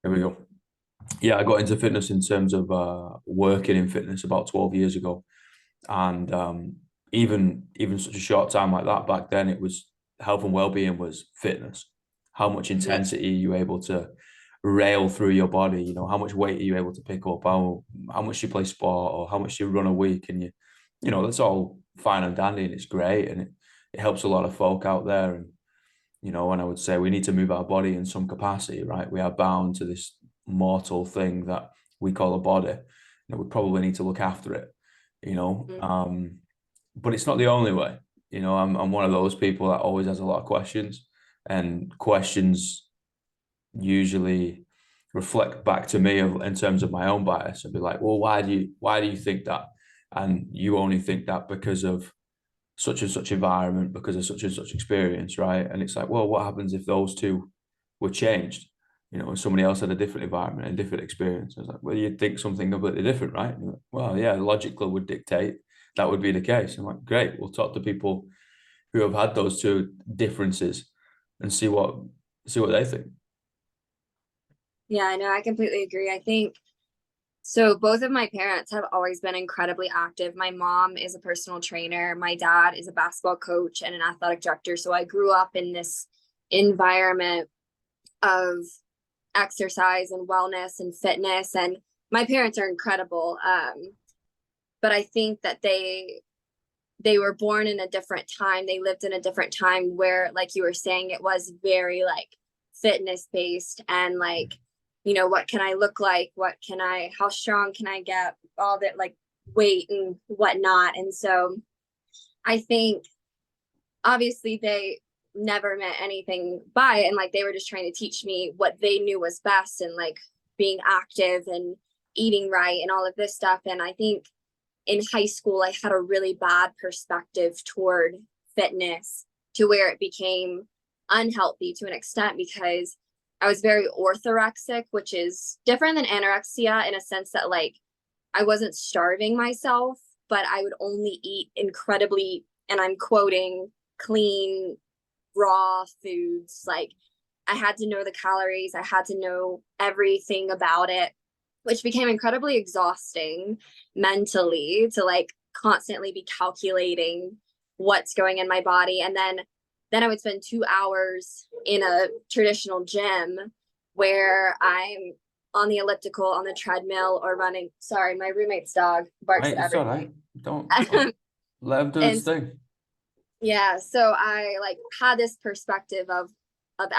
There we go. Yeah, I got into fitness in terms of working in fitness about 12 years ago. And even such a short time like that back then, it was health and well-being was fitness. How much Yeah. intensity are you able to rail through your body? You know, how much weight are you able to pick up? How much you play sport or how much you run a week? And you know, that's all fine and dandy and it's great. And it helps a lot of folk out there. And you know, and I would say we need to move our body in some capacity, right? We are bound to this mortal thing that we call a body. And we probably need to look after it, you know. Mm. But it's not the only way. You know, I'm one of those people that always has a lot of questions, and questions usually reflect back to me in terms of my own bias and be like, well, why do you think that? And you only think that because of such and such environment, because of such and such experience, right? And it's like, well, what happens if those two were changed? You know, and somebody else had a different environment and different experience. I was like, well, you'd think something completely different, right? Like, well, yeah, logically would dictate that would be the case. I'm like, great, we'll talk to people who have had those two differences and see what they think. Yeah, I know. I completely agree. I think so. Both of my parents have always been incredibly active. My mom is a personal trainer. My dad is a basketball coach and an athletic director. So I grew up in this environment of exercise and wellness and fitness. And my parents are incredible. But I think that they were born in a different time. They lived in a different time where, like you were saying, it was very like fitness based and like, what can I look like? How strong can I get? All that like weight and whatnot. And so I think obviously they never meant anything by it. And like they were just trying to teach me what they knew was best and like being active and eating right and all of this stuff. And I think in high school, I had a really bad perspective toward fitness to where it became unhealthy to an extent because I was very orthorexic, which is different than anorexia in a sense that like I wasn't starving myself, but I would only eat incredibly, and I'm quoting, clean, raw foods. Like I had to know the calories, I had to know everything about it, which became incredibly exhausting mentally to like constantly be calculating what's going in my body. And then I would spend 2 hours in a traditional gym where I'm on the elliptical, on the treadmill, or running. Sorry, my roommate's dog barks Right, at it's all everything. right. Don't let him do his And thing. yeah, so I like had this perspective of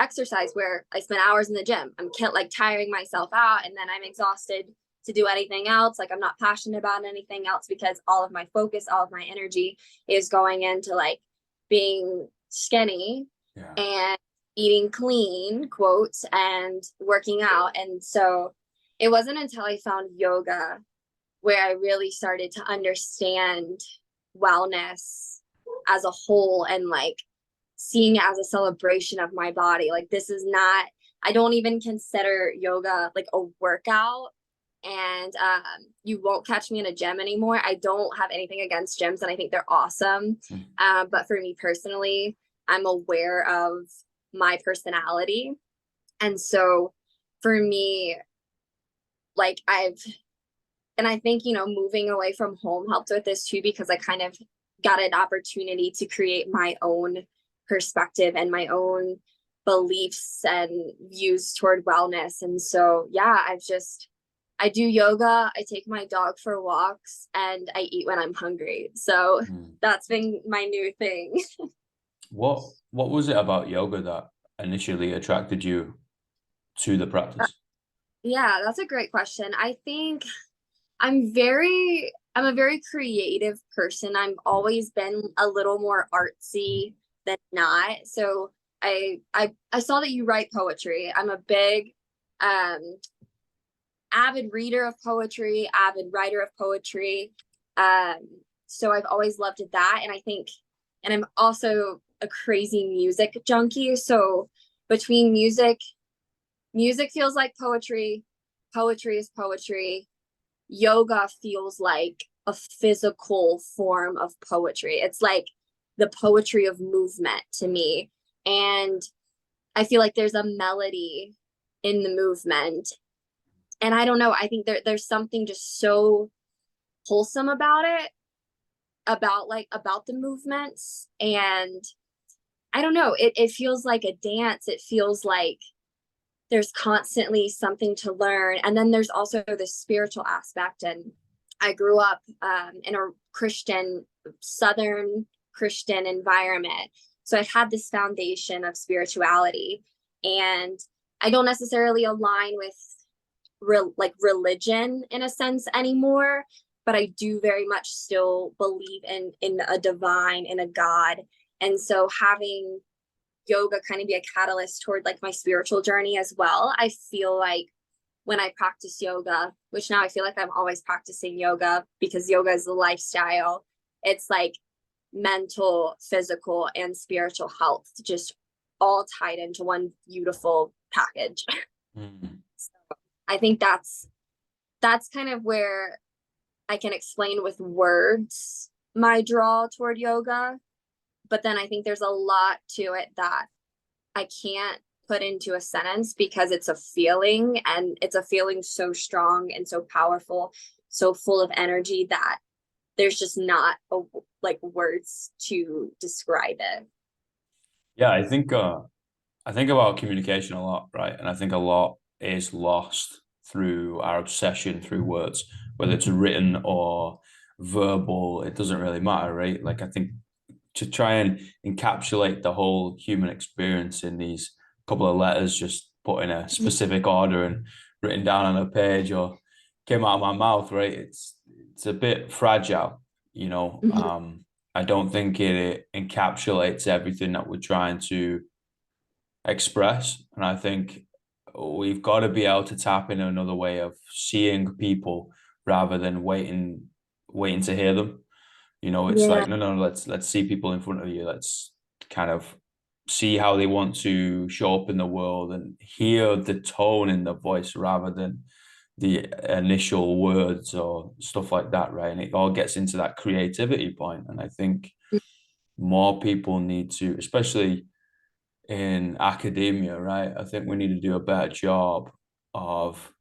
exercise where I spend hours in the gym. I'm like tiring myself out, and then I'm exhausted to do anything else. Like I'm not passionate about anything else because all of my focus, all of my energy is going into like being skinny Yeah. and eating clean, quotes, and working out. And so it wasn't until I found yoga where I really started to understand wellness as a whole and like seeing it as a celebration of my body. Like this is not, I don't even consider yoga like a workout. And you won't catch me in a gym anymore. I don't have anything against gyms and I think they're awesome. Mm. But for me personally, I'm aware of my personality. And so for me, like and I think, moving away from home helped with this too, because I kind of got an opportunity to create my own perspective and my own beliefs and views toward wellness. And so, yeah, I do yoga, I take my dog for walks, and I eat when I'm hungry. So Mm. that's been my new thing. What was it about yoga that initially attracted you to the practice? Yeah, that's a great question. I think I'm a very creative person. I've Mm. always been a little more artsy than not. So I saw that you write poetry. I'm a big um avid reader of poetry, avid writer of poetry. Um so I've always loved that. And I think, and I'm also a crazy music junkie. So between music feels like poetry, poetry is poetry, yoga feels like a physical form of poetry. It's like the poetry of movement to me. And I feel like there's a melody in the movement. And I don't know, I think there's something just so wholesome about it, about the movements. And I don't know, it feels like a dance. It feels like there's constantly something to learn. And then there's also the spiritual aspect. And I grew up in a Southern Christian environment. So I had this foundation of spirituality. And I don't necessarily align with religion in a sense anymore, but I do very much still believe in a divine, in a God. And so having yoga kind of be a catalyst toward like my spiritual journey as well. I feel like when I practice yoga, which now I feel like I'm always practicing yoga because yoga is a lifestyle, it's like mental, physical, and spiritual health just all tied into one beautiful package. So I think that's kind of where I can explain with words my draw toward yoga. But then I think there's a lot to it that I can't put into a sentence because it's a feeling, and it's a feeling so strong and so powerful, so full of energy that there's just not like words to describe it. Yeah, I think about communication a lot, right? And I think a lot is lost through our obsession through words, whether it's written or verbal, it doesn't really matter, right? Like I think to try and encapsulate the whole human experience in these couple of letters, just put in a specific order and written down on a page or came out of my mouth, right? It's a bit fragile, you know. Mhm. I don't think it encapsulates everything that we're trying to express. And I think we've got to be able to tap in another way of seeing people rather than waiting to hear them. You know, it's Yeah, like, no, let's see people in front of you. Let's kind of see how they want to show up in the world and hear the tone in the voice rather than the initial words or stuff like that, right? And it all gets into that creativity point. And I think more people need to, especially in academia, right? I think we need to do a better job of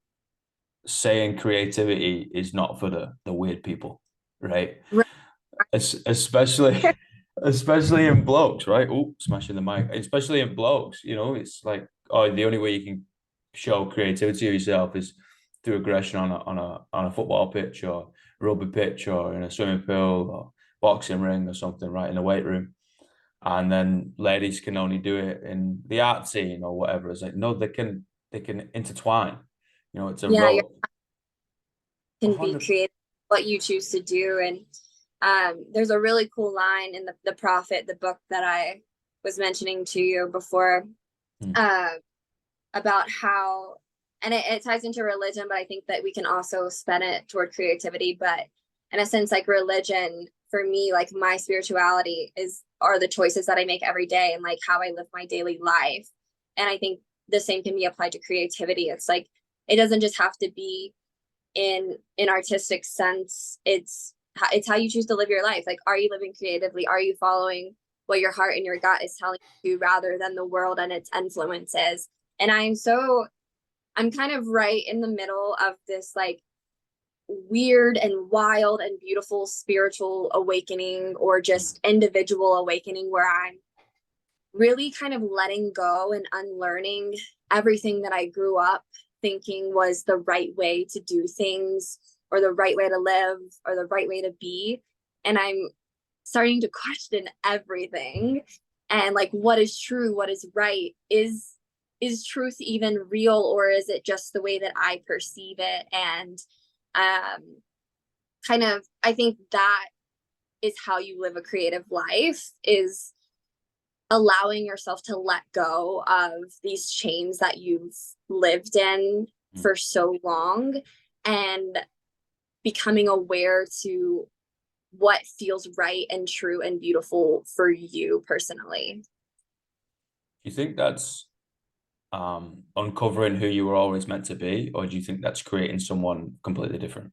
saying creativity is not for the weird people, right? right. Especially especially in blokes, right? Oh, smashing the mic. Especially in blokes, you know, it's like, oh, the only way you can show creativity of yourself is through aggression on a football pitch or rugby pitch or in a swimming pool or boxing ring or something, right, in the weight room. And then ladies can only do it in the art scene or whatever. It's like, no, they can intertwine. You know, it's a Yeah, you rope. can be 100. creative what you choose to do. And there's a really cool line in the Prophet, the book that I was mentioning to you before, uh, about how, and it ties into religion, but I think that we can also spin it toward creativity. But in a sense, like religion for me, like my spirituality are the choices that I make every day and like how I live my daily life. And I think the same can be applied to creativity. It's like it doesn't just have to be in artistic sense. It's how you choose to live your life. Like, are you living creatively? Are you following what your heart and your gut is telling you rather than the world and its influences? And I'm kind of right in the middle of this like weird and wild and beautiful spiritual awakening, or just individual awakening, where I'm really kind of letting go and unlearning everything that I grew up thinking was the right way to do things, or the right way to live, or the right way to be. And I'm starting to question everything, and like, what is true, what is right, is truth even real, or is it just the way that I perceive it? And um kind of, I think that is how you live a creative life, is allowing yourself to let go of these chains that you've lived in for so long, and becoming aware to what feels right and true and beautiful for you personally. Do you think that's uncovering who you were always meant to be, or do you think that's creating someone completely different?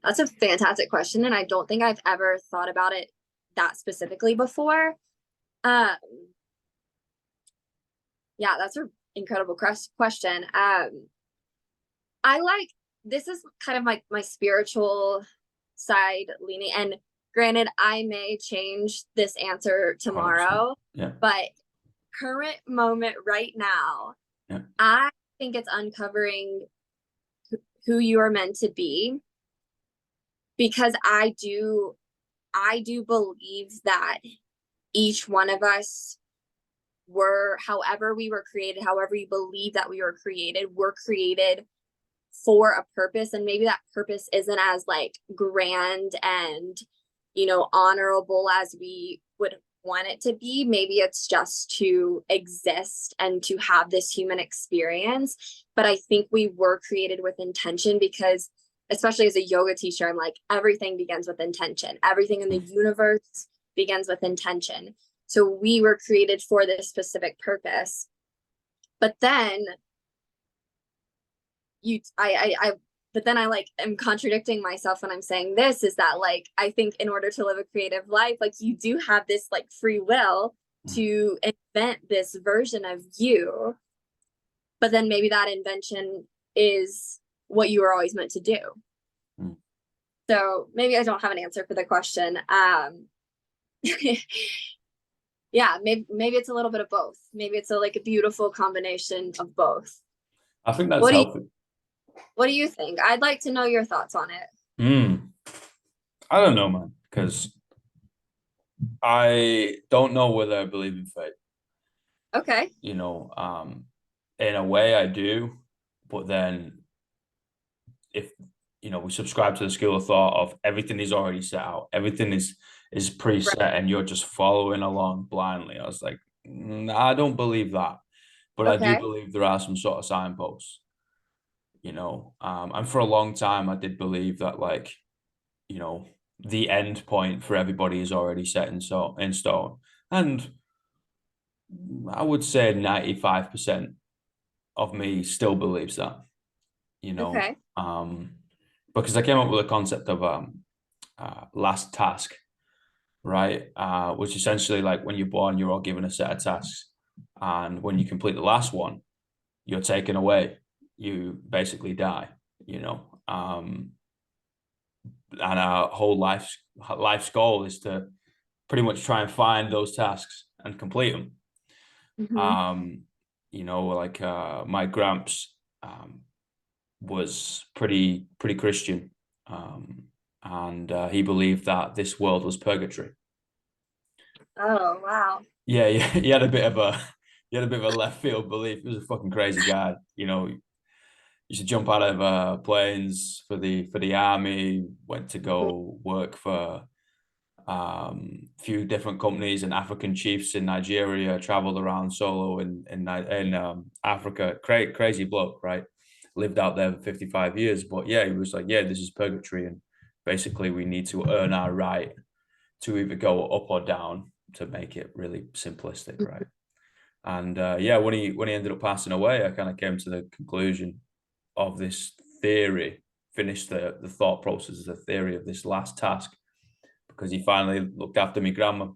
That's a fantastic question, and I don't think I've ever thought about it that specifically before. Um, yeah, incredible question. I like, this is kind of my spiritual side leaning, and granted, I may change this answer 100%. tomorrow, Yeah. but current moment right now, Yeah. I think it's uncovering who you are meant to be, because I do believe that each one of us were, however we were created, however you believe that we were created, we're created for a purpose. And maybe that purpose isn't as like grand and, honorable as we would want it to be. Maybe it's just to exist and to have this human experience. But I think we were created with intention, because especially as a yoga teacher, I'm like, everything begins with intention. Everything in the universe begins with intention. So we were created for this specific purpose. But then but then I like am contradicting myself when I'm saying this, is that like, I think in order to live a creative life, like you do have this like free will to invent this version of you, but then maybe that invention is what you were always meant to do. So maybe I don't have an answer for the question. Yeah, maybe it's a little bit of both. Maybe it's like a beautiful combination of both. I think that's healthy. What do you think? I'd like to know your thoughts on it. I don't know, man, because I don't know whether I believe in fate. Okay. In a way I do, but then if we subscribe to the school of thought of everything is already set out, everything is preset, right, and you're just following along blindly. I was like, I don't believe that, but okay, I do believe there are some sort of signposts. And for a long time I did believe that, like, the end point for everybody is already set in stone. And I would say 95% of me still believes that, Okay. Because I came up with a concept of last task, right? Which essentially, like, when you're born, you're all given a set of tasks. And when you complete the last one, you're taken away. You basically die, and our whole life's goal is to pretty much try and find those tasks and complete them. Like my gramps was pretty Christian, and he believed that this world was purgatory. Oh, wow. Yeah, he had a bit of a left field belief. He was a fucking crazy guy. Used to jump out of planes for the army. Went to go work for few different companies and African chiefs in Nigeria. Traveled around solo in Africa. Crazy bloke, right? Lived out there for 55 years. But yeah, he was like, yeah, this is purgatory, and basically we need to earn our right to either go up or down, to make it really simplistic, right? And when he ended up passing away, I kind of came to the conclusion of this theory, finished the thought process as a theory of this last task, because he finally looked after me grandma.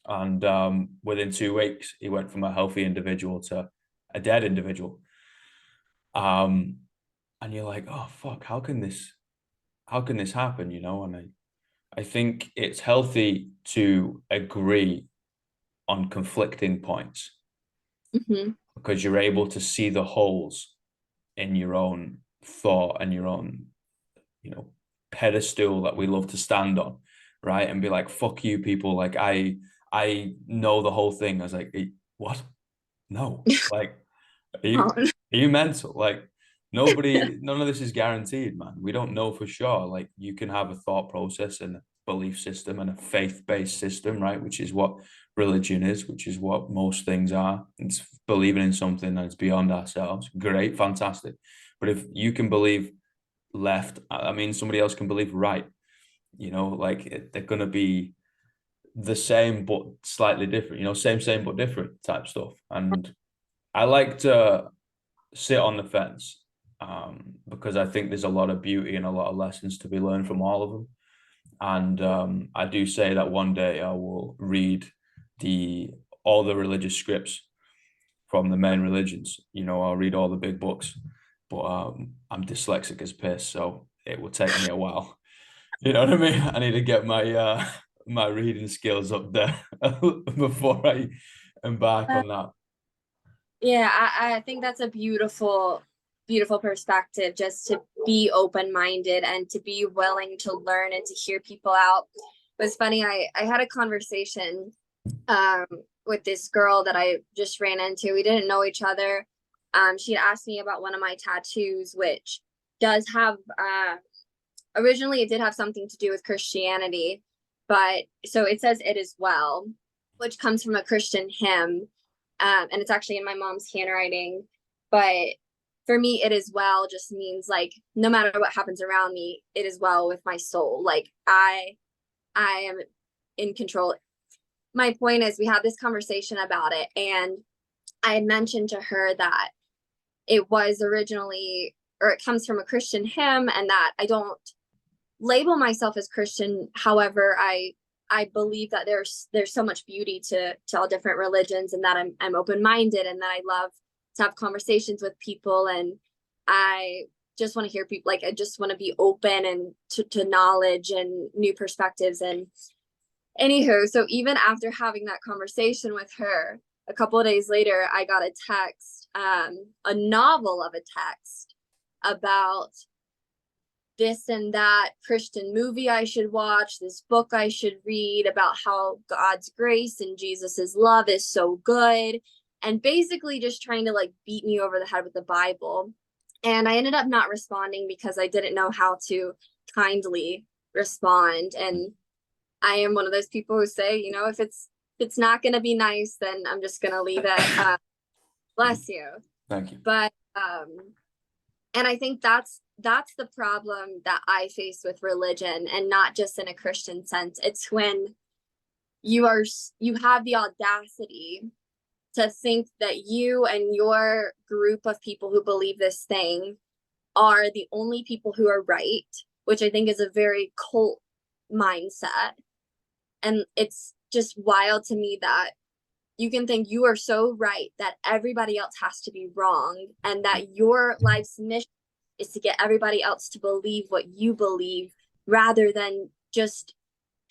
And within 2 weeks, he went from a healthy individual to a dead individual. And you're like, oh fuck, how can this happen? And I think it's healthy to agree on conflicting points, because you're able to see the holes in your own thought and your own, pedestal that we love to stand on, right? And be like, fuck you people, like I know the whole thing. I was like, what? No. Like, are you mental? Like, none of this is guaranteed, man. We don't know for sure. Like, you can have a thought process and a belief system and a faith-based system, right? Which is what religion is, which is what most things are. It's believing in something that's beyond ourselves. Great, fantastic. But if you can believe left, I mean, somebody else can believe right. Like, they're going to be the same but slightly different, same but different type stuff. And I like to sit on the fence, because I think there's a lot of beauty and a lot of lessons to be learned from all of them. And I do say that one day I will read all the religious scripts from the main religions. You know, I'll read all the big books, but I'm dyslexic as piss, so it will take me a while. You know what I mean? I need to get my my reading skills up there before I embark Uh, on that. yeah, I think that's a beautiful, beautiful perspective, just to be open-minded and to be willing to learn and to hear people out. It was funny, I had a conversation um with this girl that I just ran into. We didn't know each other. She had asked me about one of my tattoos, which does have originally it did have something to do with Christianity, but so it says "it is well," which comes from a Christian hymn, and it's actually in my mom's handwriting. But for me, "it is well" just means like no matter what happens around me, it is well with my soul. Like I am in control. My point is, we had this conversation about it, and I had mentioned to her that it was originally, or it comes from a Christian hymn, and that I don't label myself as Christian. However, I believe that there's so much beauty to all different religions, and that I'm open-minded, and that I love to have conversations with people, and I just want to hear people. Like, I just want to be open and to knowledge and new perspectives. And anywho, so even after having that conversation with her, a couple of days later, I got a text, a novel of a text about this and that Christian movie I should watch, this book I should read about how God's grace and Jesus's love is so good, and basically just trying to like beat me over the head with the Bible. And I ended up not responding because I didn't know how to kindly respond. And I am one of those people who say, you know, if it's not going to be nice, then I'm just going to leave it. Bless you. Thank you. But and I think that's the problem that I face with religion, and not just in a Christian sense. It's when you have the audacity to think that you and your group of people who believe this thing are the only people who are right, which I think is a very cult mindset. And it's just wild to me that you can think you are so right that everybody else has to be wrong, and that your life's mission is to get everybody else to believe what you believe, rather than just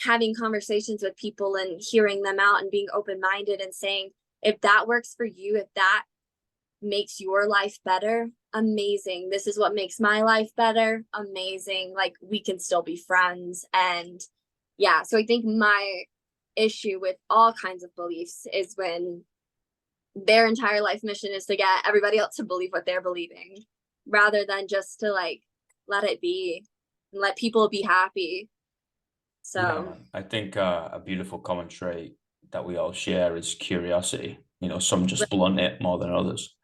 having conversations with people and hearing them out and being open-minded and saying, if that works for you, if that makes your life better, amazing. This is what makes my life better, amazing. Like, we can still be friends. And yeah, so I think my issue with all kinds of beliefs is when their entire life mission is to get everybody else to believe what they're believing, rather than just to like let it be and let people be happy. Yeah, So man. I think a beautiful common trait that we all share is curiosity. You know, some just blunt it more than others.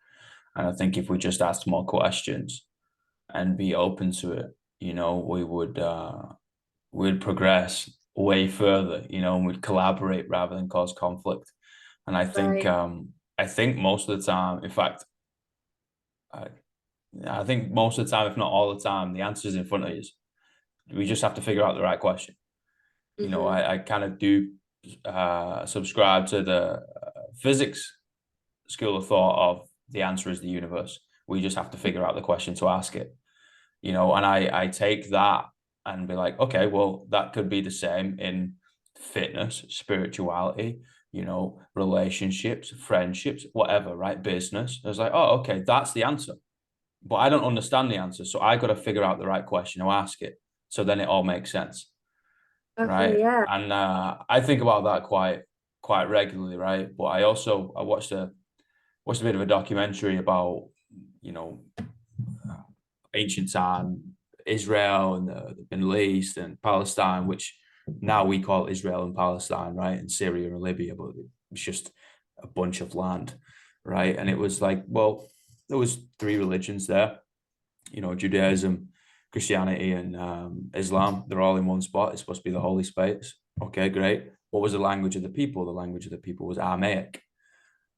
And I think if we just asked more questions and be open to it, you know, we'd progress way further, you know, and we'd collaborate rather than cause conflict. And right. I think most of the time, in fact, I, I think most of the time, if not all the time, the answer is in front of you. We just have to figure out the right question. You know, Mm-hmm. I kind of do subscribe to the physics school of thought of the answer is the universe. We just have to figure out the question to ask it. You know, and I take that and be like, okay, well, that could be the same in fitness, spirituality, you know, relationships, friendships, whatever, right? Business. I was like, oh, okay, that's the answer. But I don't understand the answer. So I got to figure out the right question to ask it. So then it all makes sense. Okay, Right. yeah. And I think about that quite regularly, right? But I watched a bit of a documentary about, you know, ancient time Israel and the Middle East and Palestine, which now we call Israel and Palestine, right? And Syria and Libya, but it's just a bunch of land, right? And it was like, well, there was three religions there, you know, Judaism, Christianity, and Islam. They're all in one spot. It's supposed to be the holy space. Okay, great. What was the language of the people? The language of the people was Aramaic,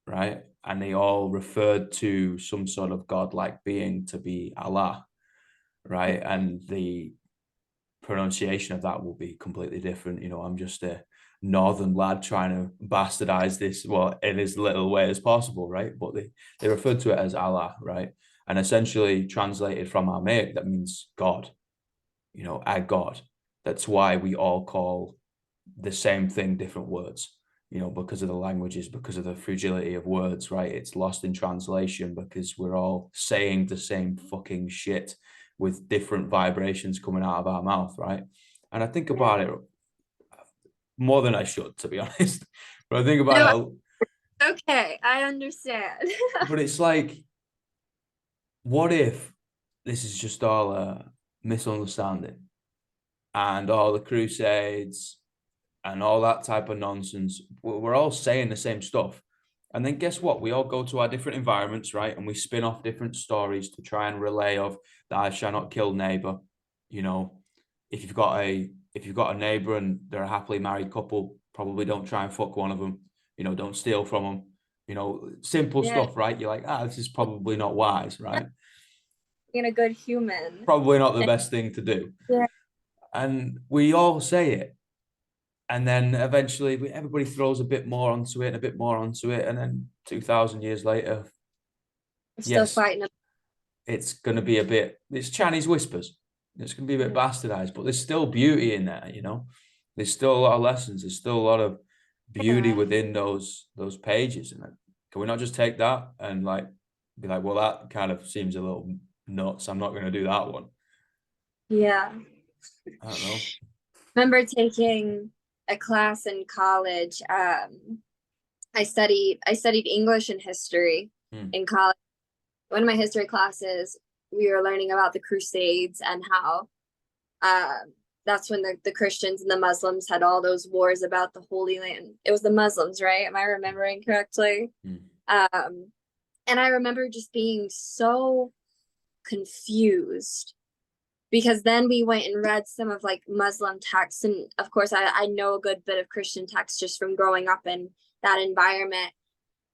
right? And they all referred to some sort of godlike being to be Allah, right? And the pronunciation of that will be completely different. You know, I'm just a northern lad trying to bastardize this, well, in as little way as possible, right? But they referred to it as Allah, right? And essentially translated from Aramaic, that means God, our God. That's why we all call the same thing different words, because of the languages, because of the fragility of words, right? It's lost in translation because we're all saying the same fucking shit with different vibrations coming out of our mouth, right? And I think about it more than I should, to be honest. But I think about No, it, okay, I understand. but it's like, what if this is just all a misunderstanding and all the crusades and all that type of nonsense? We're all saying the same stuff. And then guess what? We all go to our different environments, right? And we spin off different stories to try and relay of that I shall not kill neighbor. You know, if you've got a neighbor and they're a happily married couple, probably don't try and fuck one of them. Don't steal from them. Simple Yeah, stuff, right? You're like, this is probably not wise, right? being a good human. Probably not the best thing to do. Yeah, And we all say it. And then eventually everybody throws a bit more onto it and a bit more onto it. And then 2000 years later, we're still yes, fighting. it's going to be it's Chinese whispers. It's going to be a bit Yeah. bastardized, but there's still beauty in there, There's still a lot of lessons. There's still a lot of beauty Yeah. within those pages. And can we not just take that and be like, well, that kind of seems a little nuts. I'm not going to do that one. Yeah. I don't know. Remember taking a class in college. I studied English and history in college. One of my history classes, we were learning about the Crusades and how that's when the Christians and the Muslims had all those wars about the Holy Land. It was the Muslims, right? Am I remembering correctly? And I remember just being so confused because then we went and read some of like Muslim texts. And of course, I know a good bit of Christian texts just from growing up in that environment.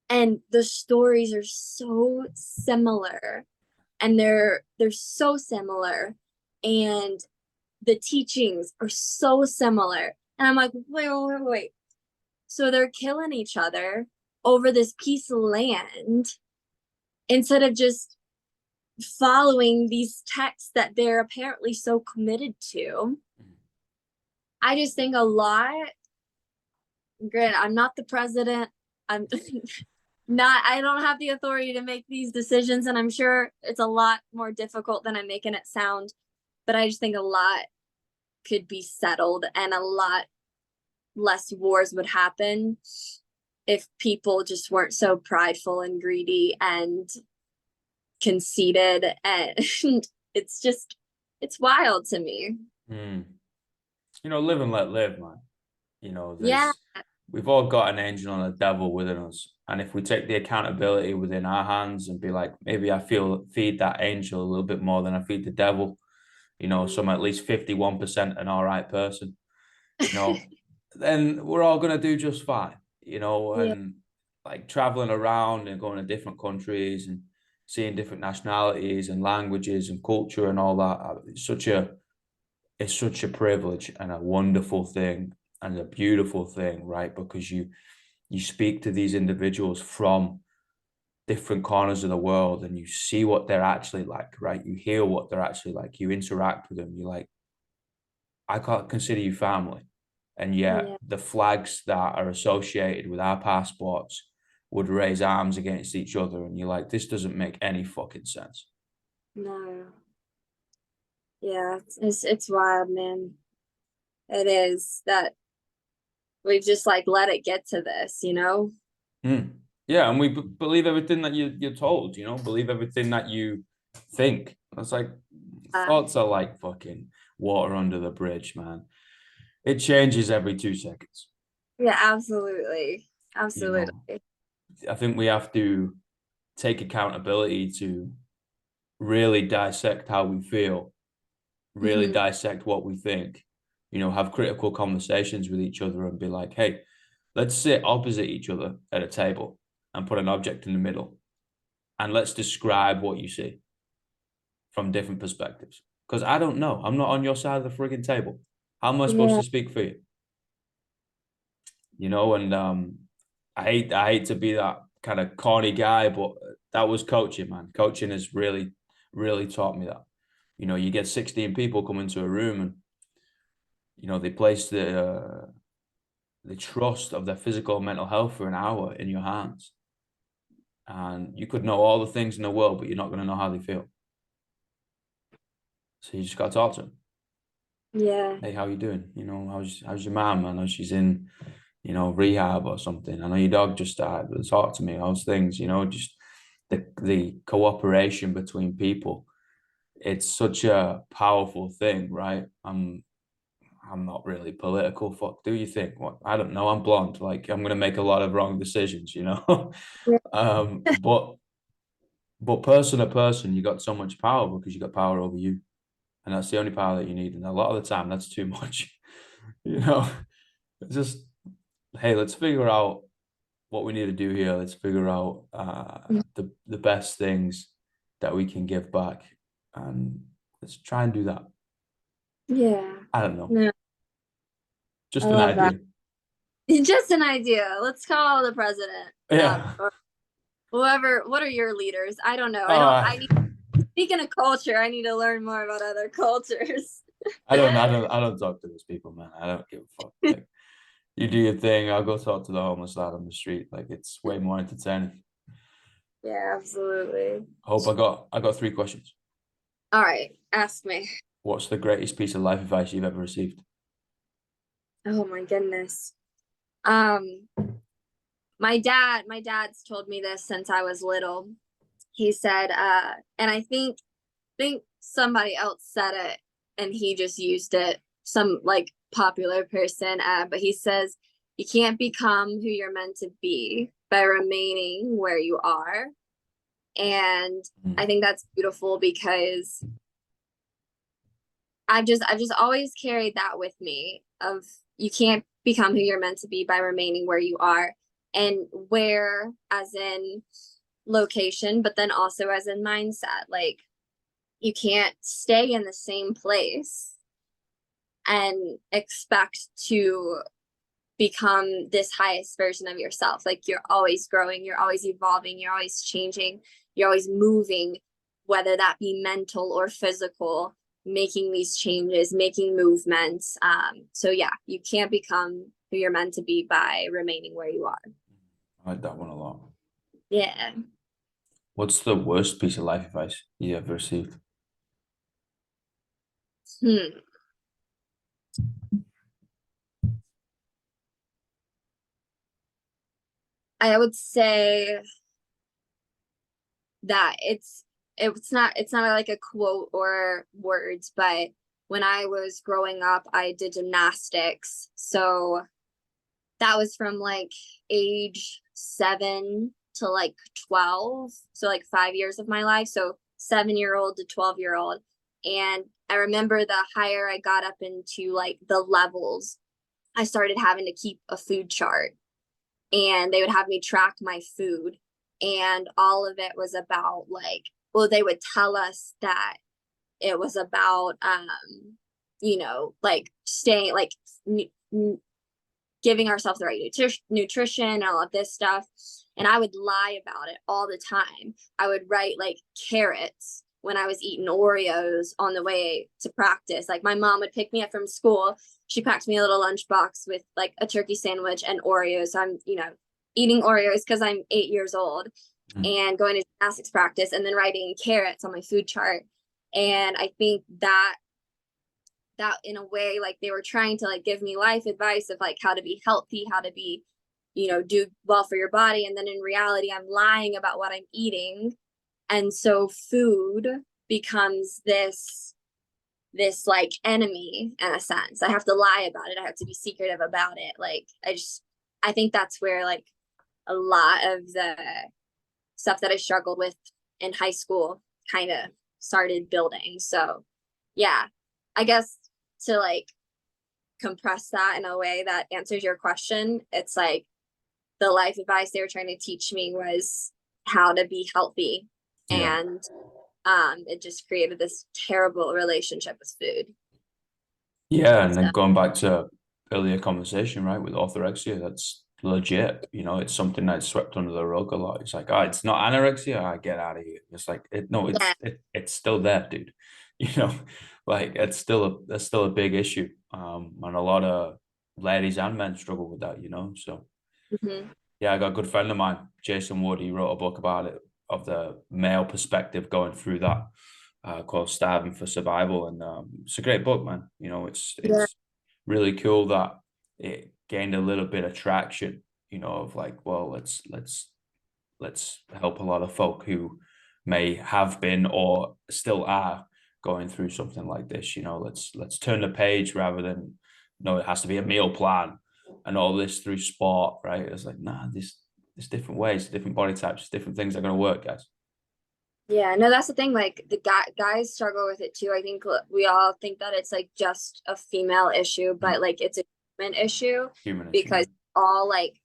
And the stories are so similar and they're so similar. And the teachings are so similar. And I'm like, wait. So they're killing each other over this piece of land instead of just following these texts that they're apparently so committed to. I just think a lot, granted, I'm not the president. I'm I don't have the authority to make these decisions, and I'm sure it's a lot more difficult than I'm making it sound. But I just think a lot could be settled and a lot less wars would happen if people just weren't so prideful and greedy and conceited. And it's wild to me. Live and let live, man. Yeah. We've all got an angel and a devil within us. And if we take the accountability within our hands and be like, maybe I feed that angel a little bit more than I feed the devil, so I'm at least 51% an all right person, then we're all going to do just fine, Yeah. and like traveling around and going to different countries and seeing different nationalities and languages and culture and all that. It's such a privilege and a wonderful thing and a beautiful thing, right? Because you speak to these individuals from different corners of the world and you see what they're actually like, right? You hear what they're actually like. You interact with them. You're like, I can't consider you family. And yet Yeah. the flags that are associated with our passports would raise arms against each other. And you're like, this doesn't make any fucking sense. No. Yeah, it's wild, man. It is that we've just like let it get to this. Yeah, and we believe everything that you're told, believe everything that you think. It's like thoughts are like fucking water under the bridge, man. It changes every 2 seconds. Yeah, absolutely. You know, Absolutely. I think we have to take accountability to really dissect how we feel, really Mhm. dissect what we think, have critical conversations with each other and be like, hey, let's sit opposite each other at a table and put an object in the middle and let's describe what you see from different perspectives. Because I don't know. I'm not on your side of the frigging table. How am I supposed Yeah. to speak for you? you know, and I hate to be that kind of corny guy, but that was coaching, man. Coaching has really taught me that. You know, you get 16 people come into a room, and you know they place the trust of their physical and mental health for an hour in your hands, and you could know all the things in the world, but you're not going to know how they feel. So you just got to talk to them. Yeah. Hey, how you doing? You know, how's your mom? I know she's in, you know, rehab or something. I know your dog just died, but talk to me. How's things? You know, just the cooperation between people. It's such a powerful thing, right? I'm not really political. Fuck, do you think? What? I don't know. I'm blonde. Like I'm gonna make a lot of wrong decisions, you know. Yeah. But person to person, you got so much power because you got power over you, and that's the only power that you need. And a lot of the time, that's too much. You know, it's just hey, let's figure out what we need to do here. Let's figure out the best things that we can give back, and let's try and do that. Yeah. I don't know, No, I just an love that. idea. Just an idea. Let's call the president. Yeah. Or whoever. What are your leaders? I don't know. Oh, I need, speaking of culture, I need to learn more about other cultures. I don't talk to those people, man. I don't give a fuck. Like, you do your thing. I'll go talk to the homeless out on the street. Like, it's way more entertaining. Yeah, absolutely. Hope I got three questions. All right, ask me. What's the greatest piece of life advice you've ever received? Oh my goodness. Um, my dad's told me this since I was little. He said, and I think somebody else said it and he just used it, some like popular person, but he says you can't become who you're meant to be by remaining where you are. And I Mm. think that's beautiful because I've just always carried that with me of you can't become who you're meant to be by remaining where you are, and where as in location, but then also as in mindset. Like you can't stay in the same place and expect to become this highest version of yourself. Like you're always growing, you're always evolving, you're always changing, you're always moving, whether that be mental or physical, making these changes, making movements. So yeah, you can't become who you're meant to be by remaining where you are. I like that one a lot. Yeah. What's the worst piece of life advice you ever received? Hmm. I would say that it's not like a quote or words, but when I was growing up, I did gymnastics. So that was from like age 7 to like 12. So like 5 years of my life. So 7-year old to 12-year old. And I remember the higher I got up into like the levels, I started having to keep a food chart and they would have me track my food. And all of it was about like, well, they would tell us that it was about, like staying, like giving ourselves the right nutrition and all of this stuff. And I would lie about it all the time. I would write like carrots when I was eating Oreos on the way to practice. Like my mom would pick me up from school. She packed me a little lunchbox with like a turkey sandwich and Oreos. So I'm, eating Oreos because I'm 8 years old Mm. and going to gymnastics practice and then writing carrots on my food chart. And I think that in a way, like they were trying to like give me life advice of like how to be healthy, how to be, do well for your body. And then in reality, I'm lying about what I'm eating. And so food becomes this like enemy in a sense. I have to lie about it. I have to be secretive about it. Like I think that's where like a lot of the stuff that I struggled with in high school kind of started building. So yeah, I guess to like compress that in a way that answers your question, it's like the life advice they were trying to teach me was how to be healthy. Yeah. And it just created this terrible relationship with food. Yeah, and So then going back to earlier conversation, right, with orthorexia, that's legit. You know, it's something that's swept under the rug a lot. It's like, oh, it's not anorexia. I get out of here. It's like, no, Yeah. it's still there, dude. You know, like that's still a big issue. And a lot of ladies and men struggle with that. You know, so Mhm. yeah, I got a good friend of mine, Jason Wood. He wrote a book about it, of the male perspective going through that, called "Starving for Survival," and it's a great book, man. You know, Yeah. it's really cool that it gained a little bit of traction. You know, of like, well, let's help a lot of folk who may have been or still are going through something like this. You know, let's turn the page rather than, no, it has to be a meal plan and all this through sport, right? It's like, nah, there's different ways, different body types, different things are going to work, guys. Yeah, no, that's the thing. Like the guys struggle with it too. I think we all think that it's like just a female issue, but Mm. like it's a human issue Human issue. because all like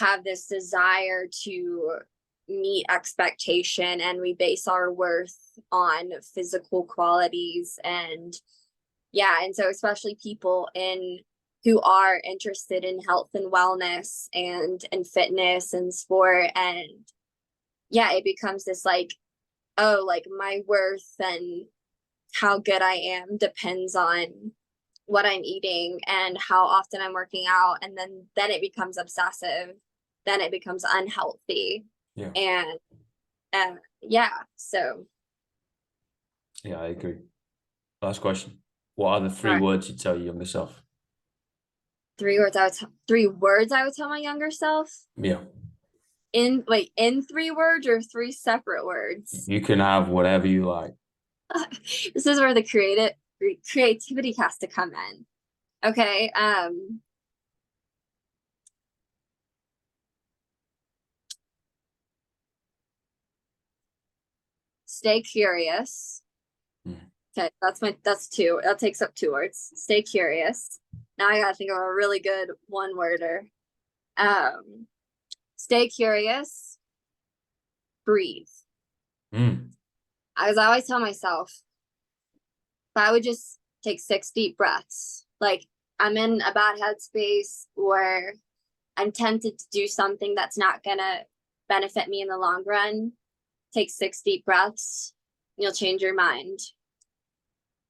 have this desire to meet expectation, and we base our worth on physical qualities. And yeah, and so especially people in who are interested in health and wellness and fitness and sport, and yeah, it becomes this like, oh, like my worth and how good I am depends on what I'm eating and how often I'm working out. And then it becomes obsessive, then it becomes unhealthy. Yeah. And yeah, so Yeah, I agree. Last question. What are the all three right, words you tell your younger self? 3 words I would tell my younger self. Yeah. In 3 words or three separate words? You can have whatever you like. This is where the creativity has to come in. Okay. Stay curious. Mm. Okay, that's two. That takes up 2 words. Stay curious. Now I gotta think of a really good one worder. Um, stay curious, breathe. Mm. As I always tell myself, if I would just take 6 deep breaths, like I'm in a bad headspace or I'm tempted to do something that's not gonna benefit me in the long run, take 6 deep breaths, you'll change your mind. Mm.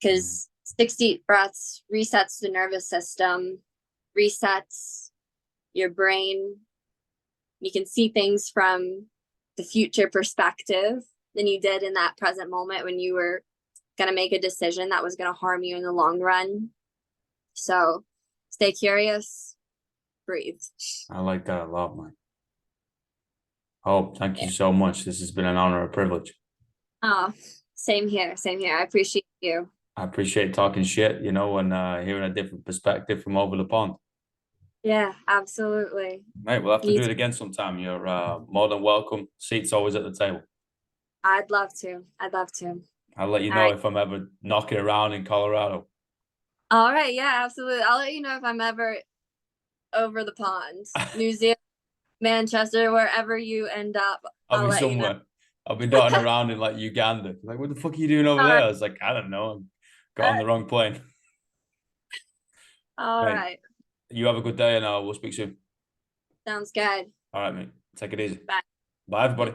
Because 6 deep breaths resets the nervous system, resets your brain. You can see things from the future perspective than you did in that present moment when you were going to make a decision that was going to harm you in the long run. So stay curious, breathe. I like that a lot, man. Oh, thank Yeah. you so much. This has been an honor, a privilege. Oh, same here. Same here. I appreciate you. I appreciate talking shit, you know, and hearing a different perspective from over the pond. Yeah, absolutely. Mate, we'll have to You do it too. again sometime. You're more than welcome. Seats always at the table. I'd love to. I'd love to. I'll let you All know right. if I'm ever knocking around in Colorado. All right. Yeah, absolutely. I'll let you know if I'm ever over the pond. New Zealand, Manchester, wherever you end up, I'll I'll be let you know. somewhere. I'll be dotting around in like Uganda. Like, what the fuck are you doing over All there? right. I was like, I don't know. I got All on the right. wrong plane. All Mate, right. you have a good day and we'll speak soon. Sounds good. All right, mate. Take it easy. Bye. Bye, everybody.